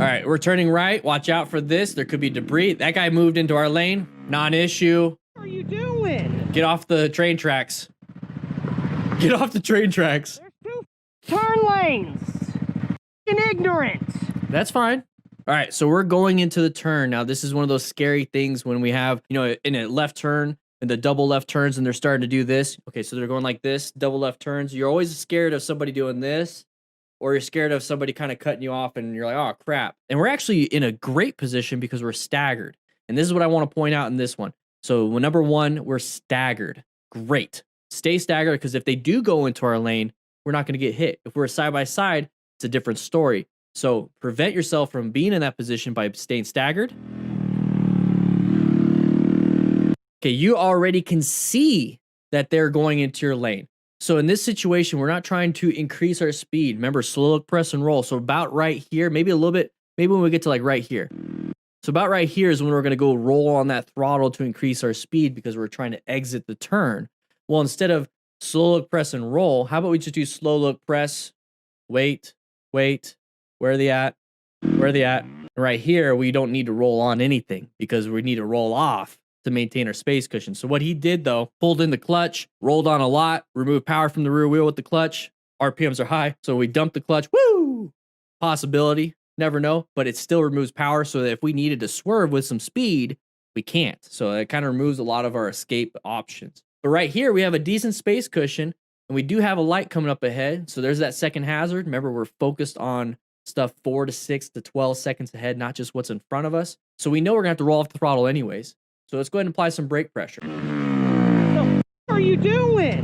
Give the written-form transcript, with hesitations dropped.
right, we're turning right. Watch out for this. There could be debris. That guy moved into our lane. Non-issue. What are you doing? Get off the train tracks. Get off the train tracks. There's two turn lanes. Ignorant. That's fine. All right, so we're going into the turn. Now, this is one of those scary things when we have, you know, in a left turn and the double left turns and they're starting to do this. Okay, so they're going like this, double left turns. You're always scared of somebody doing this, or you're scared of somebody kind of cutting you off and you're like, oh, crap. And we're actually in a great position because we're staggered. And this is what I want to point out in this one. So number one, we're staggered. Great. Stay staggered, because if they do go into our lane, we're not going to get hit. If we're side by side, it's a different story. So prevent yourself from being in that position by staying staggered. Okay, you already can see that they're going into your lane. So in this situation, we're not trying to increase our speed. Remember, slow look, press, and roll. So about right here, maybe a little bit, maybe when we get to like right here. So about right here is when we're going to go roll on that throttle to increase our speed because we're trying to exit the turn. Well, instead of slow look, press, and roll, how about we just do slow look, press, wait, wait, where are they at? Where are they at? And right here, we don't need to roll on anything because we need to roll off to maintain our space cushion. So what he did, though, pulled in the clutch, rolled on a lot, removed power from the rear wheel with the clutch. RPMs are high, so we dumped the clutch. Woo! Possibility, never know, but it still removes power so that if we needed to swerve with some speed, we can't. So it kind of removes a lot of our escape options. But right here, we have a decent space cushion, and we do have a light coming up ahead. So there's that second hazard. Remember, we're focused on stuff 4 to 6 to 12 seconds ahead, not just what's in front of us. So we know we're going to have to roll off the throttle anyways. So let's go ahead and apply some brake pressure. What are you doing?